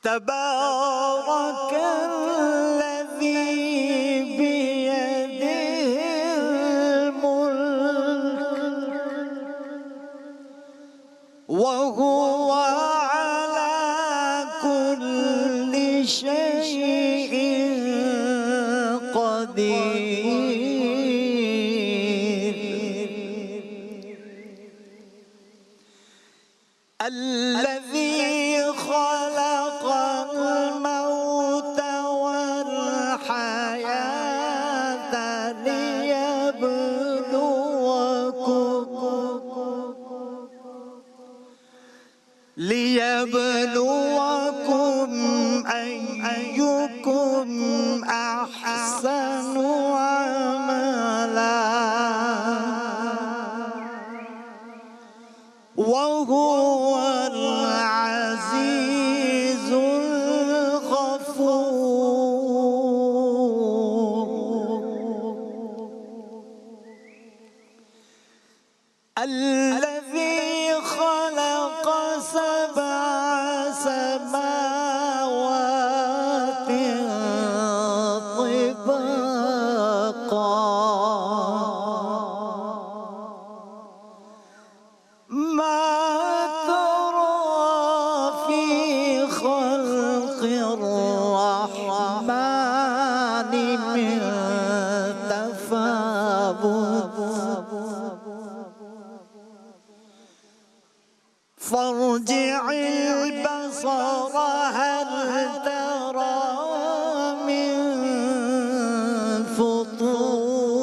तबारकल्लज़ी बियदिहिल मुल्क व हुवा अला कुल्लि शैइन क़दीर। अल्लज़ी खलक़ल मौत वल हयात लियब्लुवकुम अय्युकुम अहसनु अमला व हुवल अज़ीज़ुल गफ़ूर। अल्लज़ी खलक़ सबअ समावातिन तिबाक़ा मा तरा फ़ी ख़ल्क़िर रहमानि मिन तफ़ावुत फर्जि'ल बसर हल तरा मिन फुतूर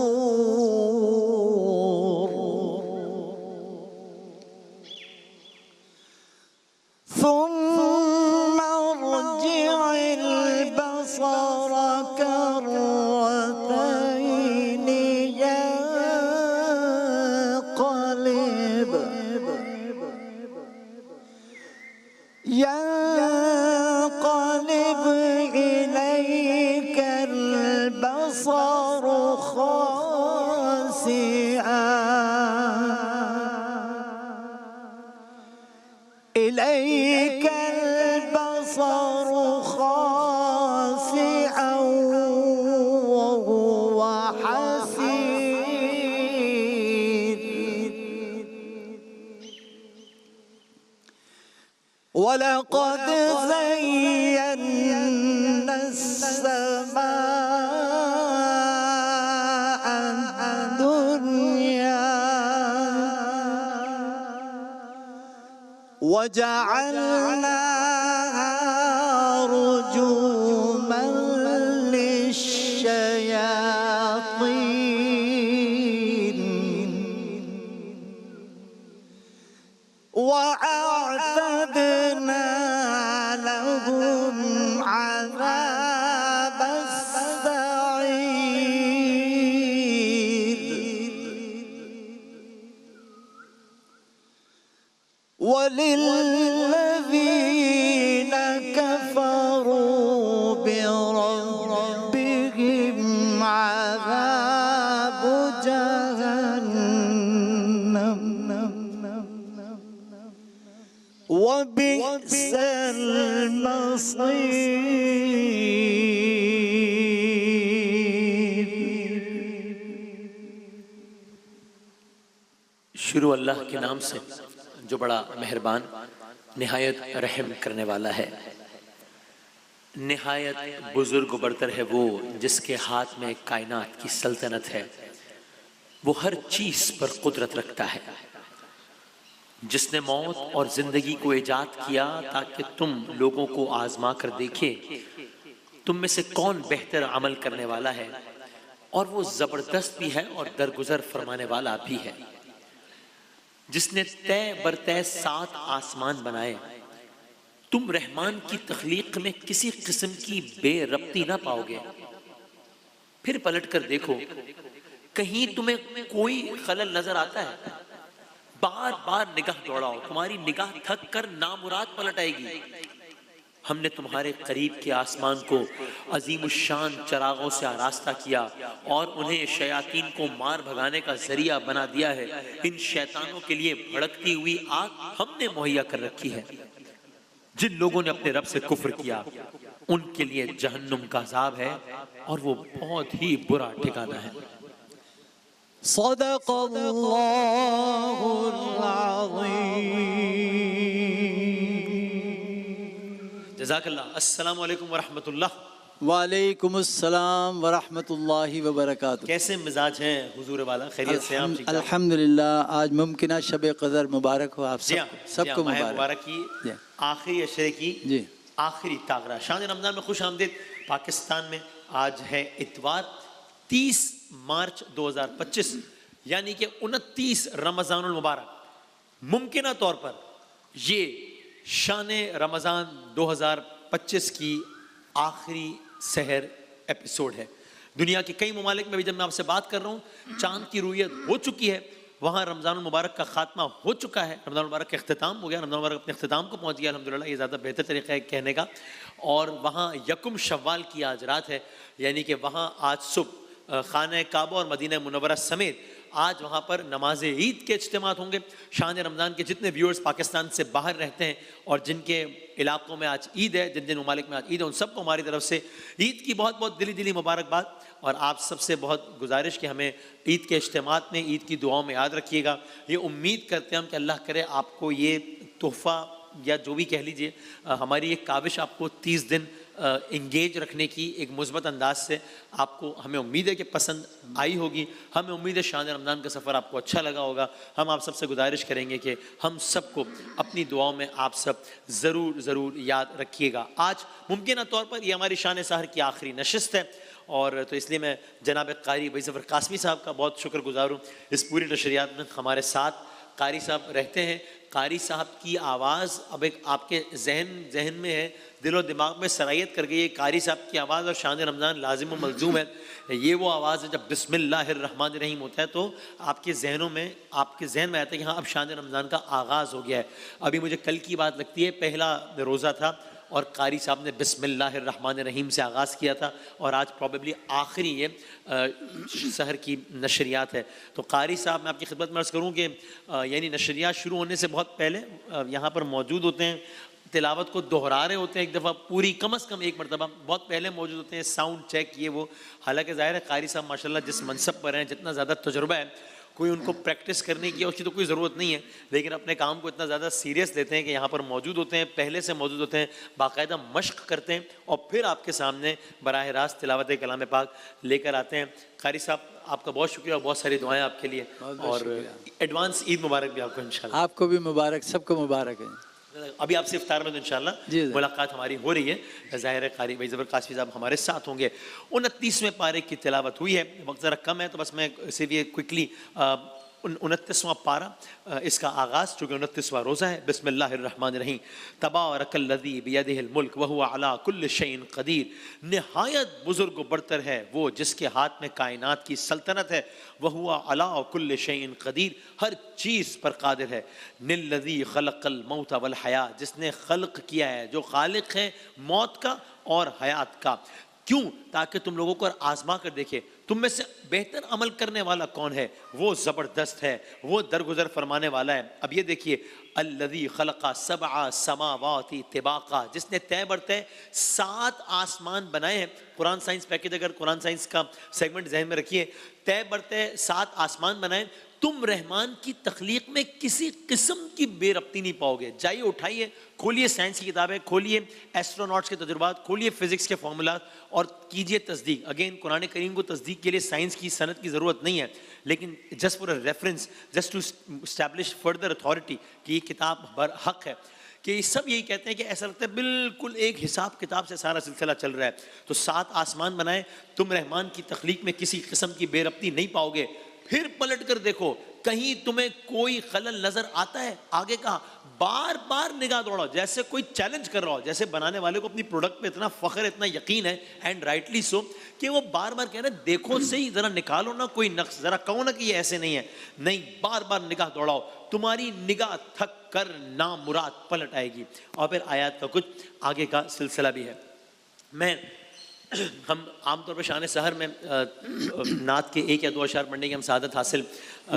सुम्मा अर्जि'ल बसर कर्रतैन यंक़लिब इलैकल बसर खासिअन इलैकल बसर खासिअन व हुवा हसीर। वलक़द ज़य्यन्ना अस्समाअ अद-दुन्या वजअलनाहा रुजूमन लिश्शयातीन वअअतदना लहुम अज़ाबस्सईर। वलिल्लज़ीन कफ़रू बिरब्बिहिम अज़ाबु जहन्नम वबिअसल मसीर। शुरू अल्लाह के नाम से जो बड़ा मेहरबान निहायत रहम करने वाला है। निहायत बुजुर्ग बरतर है वो जिसके हाथ में कायनात की सल्तनत है। वो हर चीज पर कुदरत रखता है। जिसने मौत और जिंदगी को ईजाद किया ताकि तुम लोगों को आजमा कर देखे तुम में से कौन बेहतर अमल करने वाला है। और वो जबरदस्त भी है और दरगुजर फरमाने वाला भी है। जिसने तय बरतय 7 आसमान बनाए तुम रहमान की तख्लीक में किसी किस्म की बेरब्ती ना पाओगे। फिर पलट कर देखो कहीं तुम्हें कोई खलल नजर आता है। बार बार निगाह दौड़ाओ तुम्हारी निगाह थक कर नामुराद पलट आएगी। हमने तुम्हारे करीब के आसमान को अजीमुशान चरागों से आरास्ता किया और उन्हें शयातीन को मार भगाने का जरिया बना दिया है। इन शैतानों के लिए भड़कती हुई आग हमने मुहैया कर रखी है। जिन लोगों ने अपने रब से कुफ्र किया उनके लिए जहन्नुम का अजाब है और वो बहुत ही बुरा ठिकाना है। सदक़ल्लाहुल अज़ीम। जज़ाकल्लाह। अस्सलामु अलैकुम वरहमतुल्लाह। वालेकुम अस्सलाम वरहमतुल्लाहि वबरकातुहू। कैसे मिजाज हैं हुजूर वाला, खैरियत से? आप ठीक ठाक? अल्हम्दुलिल्लाह, आज मुमकिन शब क़दर मुबारक हो आप जी हाँ, सबको माह मुबारक। मुबारक की आखिरी अशरे की जी आखिरी तागरा शान रमज़ान में खुश आमदीद। पाकिस्तान में आज है इतवार 30 मार्च 2025 यानी कि 29 रमज़ानुल मुबारक। मुमकिन तौर पर ये शान रमज़ान 2025 की आखिरी सहर एपिसोड है। दुनिया के कई ममालिक में भी जब मैं आपसे बात कर रहा हूँ चांद की रुयत हो चुकी है, वहाँ रमज़ान मुबारक का खात्मा हो चुका है, रमज़ान मुबारक का अख्तिताम हो गया, रमज़ान मुबारक अपने अख्तिताम को पहुँच गया अल्हम्दुलिल्लाह। ये ज़्यादा बेहतर तरीक़ा है कहने का। और वहाँ यकुम शव्वाल की आज रात है, यानी कि वहाँ आज सुबह खाना काबा और मदीना मुनव्वरा समेत आज वहाँ पर नमाज ईद के इज्तिमात होंगे। शान रमज़ान के जितने व्यूअर्स पाकिस्तान से बाहर रहते हैं और जिनके इलाकों में आज ईद है, जिन जिन ममालिक में आज ईद है, उन सबको हमारी तरफ से ईद की बहुत बहुत दिली दिली मुबारकबाद। और आप सबसे बहुत गुजारिश कि हमें ईद के इज्तिमात में ईद की दुआओं में याद रखिएगा। ये उम्मीद करते हैं हम कि अल्लाह करे आपको ये तोहफ़ा या जो भी कह लीजिए, हमारी एक काविश आपको 30 दिन इंगेज रखने की एक मुस्बत अंदाज से आपको, हमें उम्मीद है कि पसंद आई होगी। हमें उम्मीद है शान रमज़ान का सफ़र आपको अच्छा लगा होगा। हम आप सबसे गुजारिश करेंगे कि हम सबको अपनी दुआओं में आप सब ज़रूर याद रखिएगा। आज मुमकिन तौर पर ये हमारी शान सहर की आखिरी नशिस्त है और तो इसलिए मैं जनाब कारी भाई ज़फ़र कासमी साहब का बहुत शुक्रगुज़ार हूँ। इस पूरी नशरियात में हमारे साथ कारी साहब रहते हैं। कारी साहब की आवाज़ अब एक आपके जहन में है, दिलो दिमाग में सरायत कर गई है। कारी साहब की आवाज़ और शान रमज़ान लाजिम व मलजूम है। ये वो आवाज़ है जब बिस्मिल्लाहिर्रहमानिर्रहीम होता है तो आपके जहन में आता है कि हाँ अब शान रमज़ान का आगाज़ हो गया है। अभी मुझे कल की बात लगती है, पहला रोज़ा था और कारी साहब ने बिस्मिल्लाहिर्रहमानिर्रहीम से आगाज़ किया था और आज प्रॉबेबली आखिरी ये सहर की नशरियात है। तो कारी साहब मैं आपकी खिदमत में अर्ज़ करूँ कि यानी नशरियात शुरू होने से बहुत पहले यहाँ पर मौजूद होते हैं, तिलावत को दोहरा रहे होते हैं एक दफ़ा पूरी, कम अज़ कम एक मरतबा बहुत पहले मौजूद होते हैं, साउंड चेक ये वो। हालांकि ज़ाहिर है कारी साहब माशाल्लाह जिस मनसब पर हैं, जितना ज़्यादा तजुर्बा है, कोई उनको प्रैक्टिस करने की उसकी तो कोई ज़रूरत नहीं है, लेकिन अपने काम को इतना ज़्यादा सीरियस लेते हैं कि यहाँ पर मौजूद होते हैं, पहले से मौजूद होते हैं, बाकायदा मश्क करते हैं और फिर आपके सामने बराह रास्त तिलावत कलाम पाक लेकर आते हैं। कारी साहब आपका बहुत शुक्रिया और बहुत सारी दुआएं आपके लिए और एडवांस ईद मुबारक भी आपको इंशाल्लाह। आपको भी मुबारक, सबको मुबारक है। अभी आपसे इफ्तार में तो इंशाल्लाह मुलाकात हमारी हो रही है। ज़ाहिर है कारी भाई ज़फ़र कासमी साहब हमारे साथ होंगे। 29वें पारे की तिलावत हुई है, वक्त ज़रा कम है तो बस मैं सिर्फ ये क्विकली 29वां पारा इसका आगाज़, चूँकि 29वां रोज़ा है। बिस्मिल्लाहिर्रहमानिर्रहीम। तबारकल्लज़ी बियदिहिल मुल्क व हुवा अला कुल्लि शैइन क़दीर। निहायत बुज़ुर्ग व बरतर है वो जिसके हाथ में कायनात की सल्तनत है। व हुवा अला कुल्लि शैइन क़दीर, हर चीज़ पर कादिर है। निल्लज़ी खलक़ल मौत वल हया, जिसने खल्क़ किया है, जो खालिक है मौत का और हयात का। क्यों? ताकि तुम लोगों को आजमा कर देखे तुम में से बेहतर अमल करने वाला कौन है, वो ज़बरदस्त है, वो दरगुजर फरमाने वाला है। अब ये देखिए, अल्लज़ी खलक़ा सबअ समावाति तिबाक़ा, जिसने तय बरतय 7 आसमान बनाए हैं। कुरान साइंस पैकेज, अगर कुरान साइंस का सेगमेंट जहन में रखिए, तय बरतय 7 आसमान बनाए। तुम रहमान की तख्लीक में किसी किस्म की बेरब्ती नहीं पाओगे। जाइए उठाइए, खोलिए साइंस की किताबें, खोलिए एस्ट्रोनॉट्स के तजुर्बात, खोलिए फिजिक्स के फार्मूला और कीजिए तस्दीक। अगेन कुरान करीम को तस्दीक के लिए साइंस की सनद की ज़रूरत नहीं है, लेकिन just for a reference, just to establish further authority कि ये किताब बर हक है, कि सब यही कहते हैं कि ऐसा लगता है बिल्कुल एक हिसाब किताब से सारा सिलसिला चल रहा है। तो 7 आसमान बनाए, तुम रहमान की तख्लीक में किसी किस्म की बेरब्ती नहीं पाओगे। फिर पलट कर देखो, कहीं तुम्हें कोई खलल नजर आता है? आगे कहा, बार बार निगाह दौड़ाओ, जैसे कोई चैलेंज कर रहा हो, जैसे बनाने वाले को अपनी प्रोडक्ट पे इतना फख्र, इतना यकीन है, एंड राइटली सो, कि वो बार बार कह रहे हैं देखो सही, जरा निकालो ना कोई नक्श, जरा कहो ना कि ये ऐसे नहीं है। नहीं, बार बार निगाह दौड़ाओ, तुम्हारी निगाह थक कर ना मुराद पलट आएगी। और फिर आयत का कुछ आगे का सिलसिला भी है। मैं हम आमतौर पर शान सहर में नात के 1 या 2 अशआर पढ़ने की हम सादत हासिल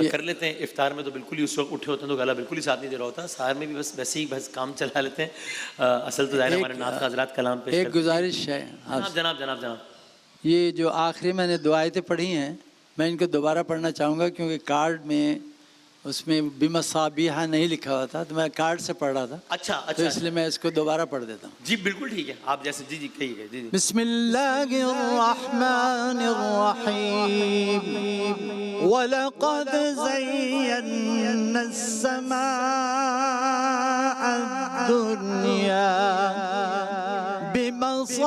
कर लेते हैं। इफ्तार में तो बिल्कुल ही उस वक्त उठे होते हैं तो गला बिल्कुल ही साथ नहीं दे रहा होता। सहर में भी बस वैसे ही बस काम चला लेते हैं। असल तो ज़ाहिर है हमारे नात का हज़रात कलाम पे एक गुजारिश है जनाब जनाब जनाब जनाब। ये जो आखिरी मैंने दुआएं पढ़ी हैं मैं इनको दोबारा पढ़ना चाहूँगा क्योंकि कार्ड में उसमें बिमसाबिहा नहीं लिखा हुआ था तो मैं कार्ड से पढ़ रहा था। अच्छा तो अच्छा इसलिए मैं इसको दोबारा पढ़ देता हूँ। जी बिल्कुल ठीक है, आप जैसे जी जी कहिए जी जी। बिस्मिल्लाहिर्रहमानिर्रहीम वलक़द ज़य्यना अस्समाअद-दुनिया बिमसाबिहा